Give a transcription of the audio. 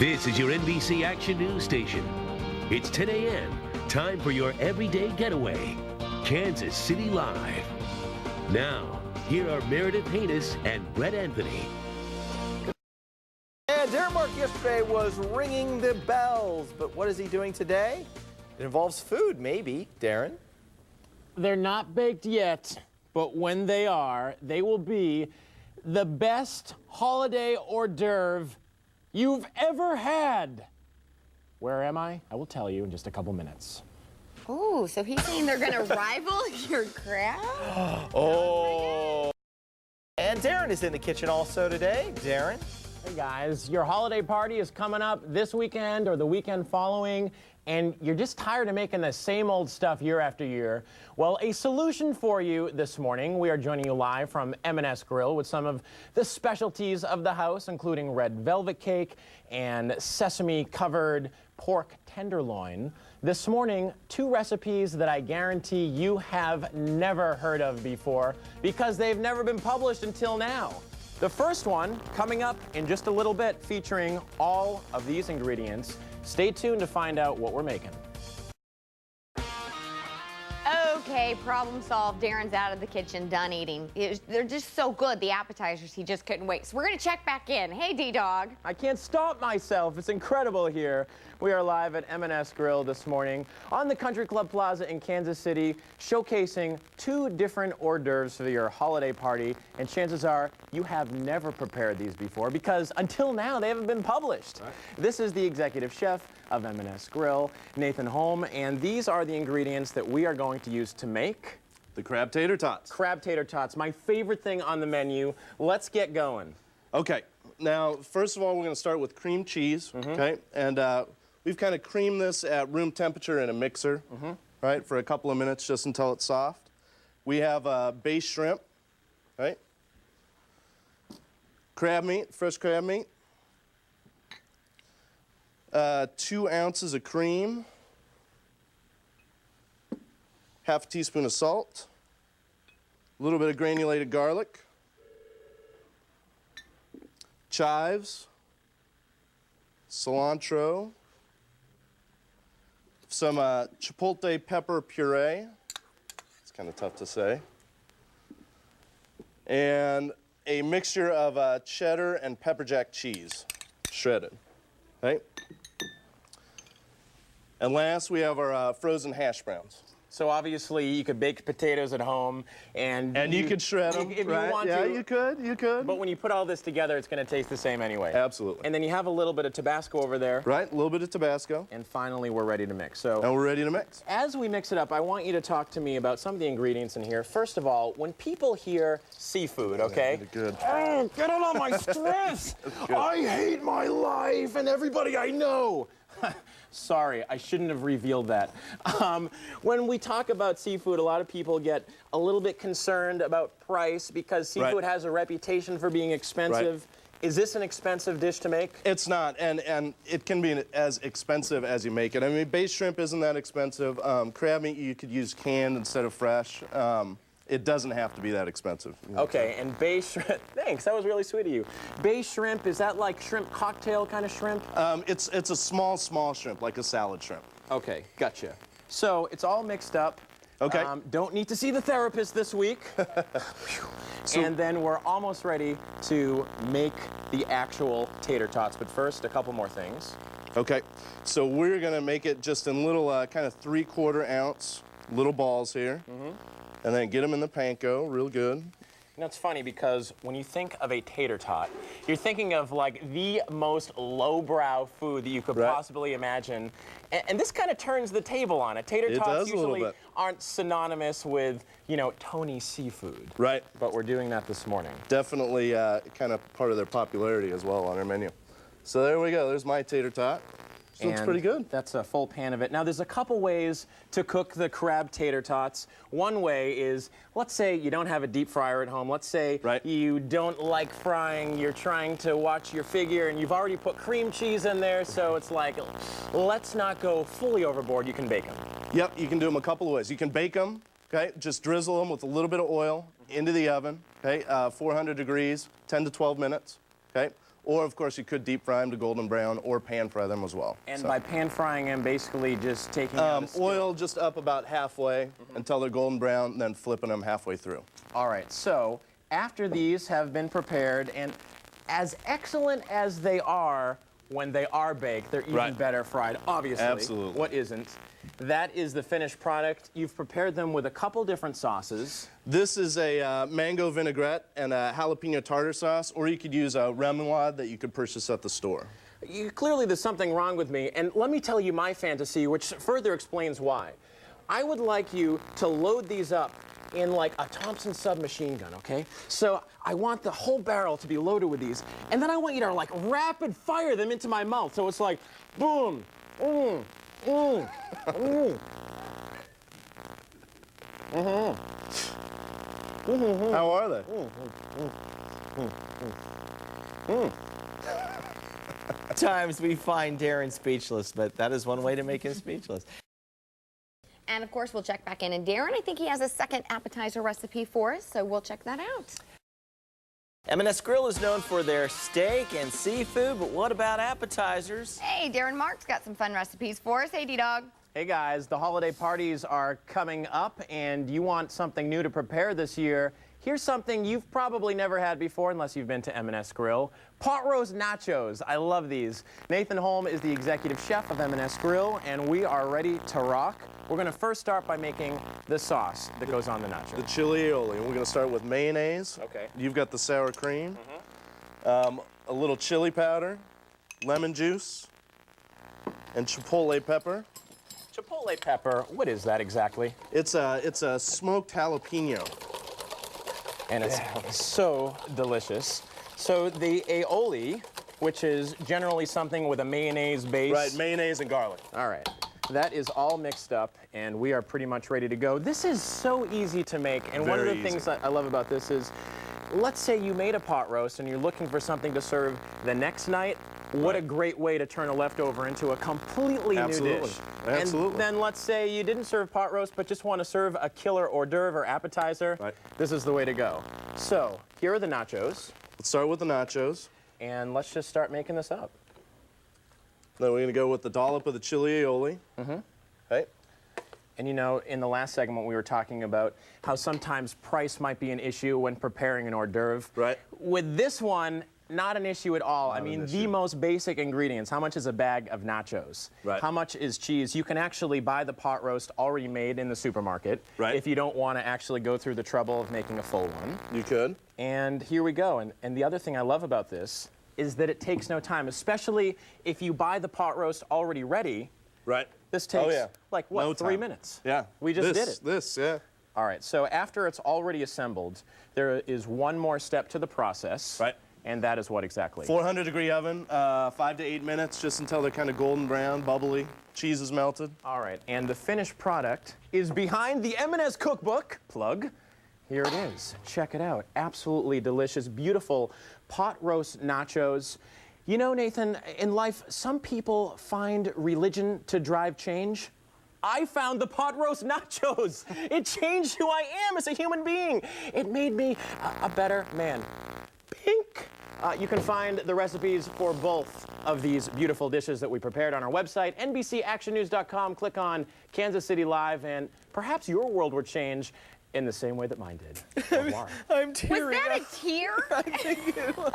This is your NBC Action News Station. It's 10 a.m. Time for your everyday getaway. Kansas City Live. Now, here are Meredith Haynes and Brett Anthony. And Darren Mark yesterday was ringing the bells, but what is he doing today? It involves food, maybe, Darren. They're not baked yet, but when they are, they will be the best holiday hors d'oeuvre you've ever had. Where am I? I will tell you in just a couple minutes. Oh, so he's saying they're gonna rival your crab? Oh. And Darren is in the kitchen also today. Darren. Hey guys, your holiday party is coming up this weekend or the weekend following, and you're just tired of making the same old stuff year after year. Well, a solution for you this morning. We are joining you live from M&S Grill with some of the specialties of the house, including red velvet cake and sesame-covered pork tenderloin. This morning, 2 recipes that I guarantee you have never heard of before because they've never been published until now. The first one coming up in just a little bit, featuring all of these ingredients. Stay tuned to find out what we're making. Okay, problem solved. Darren's out of the kitchen, done eating. They're just so good, the appetizers, he just couldn't wait. So we're gonna check back in. Hey, D-Dog. I can't stop myself. It's incredible here. We are live at M&S Grill this morning on the Country Club Plaza in Kansas City, showcasing 2 different hors d'oeuvres for your holiday party. And chances are you have never prepared these before because until now they haven't been published. Right. This is the executive chef of M&S Grill, Nathan Holm, and these are the ingredients that we are going to use to make the crab tater tots. Crab tater tots, my favorite thing on the menu. Let's get going. Okay, now first of all we're going to start with cream cheese, okay? And we've kind of creamed this at room temperature in a mixer, right, for a couple of minutes just until it's soft. We have bay shrimp, right? Crab meat, fresh crab meat. 2 ounces of cream, half a teaspoon of salt, a little bit of granulated garlic, chives, cilantro, some chipotle pepper puree, it's kind of tough to say, and a mixture of cheddar and pepper jack cheese, shredded, right? And last, we have our frozen hash browns. So obviously, you could bake potatoes at home, and you could shred them, if right? you want yeah, to. you could. But when you put all this together, it's going to taste the same anyway. Absolutely. And then you have a little bit of Tabasco over there. Right, a little bit of Tabasco. And finally, we're ready to mix. So. And we're ready to mix. As we mix it up, I want you to talk to me about some of the ingredients in here. First of all, when people hear seafood, okay? Yeah, good. Oh, get it on my stress! I hate my life and everybody I know. Sorry, I shouldn't have revealed that. When we talk about seafood, a lot of people get a little bit concerned about price because seafood has a reputation for being expensive. Right. Is this an expensive dish to make? It's not, and it can be as expensive as you make it. I mean, bay shrimp isn't that expensive. Crab meat, you could use canned instead of fresh. It doesn't have to be that expensive. Okay, and bay shrimp, thanks, that was really sweet of you. Bay shrimp, is that like shrimp cocktail kind of shrimp? It's a small shrimp, like a salad shrimp. Okay, gotcha. So it's all mixed up. Okay. Don't need to see the therapist this week. And then we're almost ready to make the actual tater tots. But first, a couple more things. Okay, so we're gonna make it just in little kind of 3/4 ounce little balls here. And then get them in the panko, real good. You know, it's funny because when you think of a tater tot, you're thinking of like the most lowbrow food that you could possibly imagine. And this kind of turns the table on it. Tater tots usually aren't synonymous with, you know, Tony seafood. Right. But we're doing that this morning. Definitely kind of part of their popularity as well on our menu. So there we go, there's my tater tot. So it's pretty good. That's a full pan of it. Now, there's a couple ways to cook the crab tater tots. One way is, let's say you don't have a deep fryer at home. Let's say you don't like frying. You're trying to watch your figure, and you've already put cream cheese in there, so it's like, let's not go fully overboard. You can bake them. Yep, you can do them a couple of ways. You can bake them, okay? Just drizzle them with a little bit of oil into the oven, okay? 400 degrees, 10 to 12 minutes, okay? Or, of course, you could deep fry them to golden brown or pan fry them as well. And by pan frying them, basically just taking out the oil just up about halfway until they're golden brown, and then flipping them halfway through. All right, so after these have been prepared, and as excellent as they are when they are baked, they're even better fried, obviously. Absolutely. What isn't? That is the finished product. You've prepared them with a couple different sauces. This is a mango vinaigrette and a jalapeno tartar sauce, or you could use a remoulade that you could purchase at the store. Clearly there's something wrong with me, and let me tell you my fantasy, which further explains why. I would like you to load these up in like a Thompson submachine gun, okay? So I want the whole barrel to be loaded with these, and then I want you to like rapid fire them into my mouth. So it's like, boom, How are they? Times we find Darren speechless, but that is one way to make him speechless. And of course, we'll check back in. And Darren, I think he has a second appetizer recipe for us, so we'll check that out. M&S Grill is known for their steak and seafood, but what about appetizers? Hey, Darren Mark's got some fun recipes for us. Hey, D-Dog. Hey guys, the holiday parties are coming up, and you want something new to prepare this year. Here's something you've probably never had before unless you've been to M&S Grill. Pot roast nachos. I love these. Nathan Holm is the executive chef of M&S Grill, and we are ready to rock. We're going to first start by making the sauce that goes on the nachos. The chili aioli. We're going to start with mayonnaise. Okay. You've got the sour cream. A little chili powder, lemon juice, and chipotle pepper. Chipotle pepper, what is that exactly? It's a smoked jalapeno. And it's so delicious. So the aioli, which is generally something with a mayonnaise base. Right, mayonnaise and garlic. All right. That is all mixed up, and we are pretty much ready to go. This is so easy to make, and one of the things that I love about this is, let's say you made a pot roast and you're looking for something to serve the next night. What a great way to turn a leftover into a completely new dish. Absolutely. And then let's say you didn't serve pot roast, but just want to serve a killer hors d'oeuvre or appetizer. Right. This is the way to go. So here are the nachos. Let's start with the nachos. And let's just start making this up. Then we're going to go with the dollop of the chili aioli. Okay. And you know, in the last segment we were talking about how sometimes price might be an issue when preparing an hors d'oeuvre. Right. With this one, not an issue at all. I mean, the most basic ingredients. How much is a bag of nachos? Right. How much is cheese? You can actually buy the pot roast already made in the supermarket. Right. If you don't want to actually go through the trouble of making a full one. You could. And here we go. And the other thing I love about this is that it takes no time, especially if you buy the pot roast already ready. Right. This takes, like, what, No 3 time. minutes? Yeah. We just did it. Yeah. All right, so after it's already assembled, there is one more step to the process. Right. And that is what exactly? 400-degree oven, 5 to 8 minutes, just until they're kind of golden brown, bubbly. Cheese is melted. All right, and the finished product is behind the M&S cookbook. Plug. Here it is. Check it out. Absolutely delicious, beautiful pot roast nachos. You know, Nathan, in life, some people find religion to drive change. I found the pot roast nachos. It changed who I am as a human being. It made me a better man. Pink. You can find the recipes for both of these beautiful dishes that we prepared on our website, NBCActionNews.com. Click on Kansas City Live, and perhaps your world would change in the same way that mine did. Au revoir. I'm tearing Was that up. a tear? I think it was.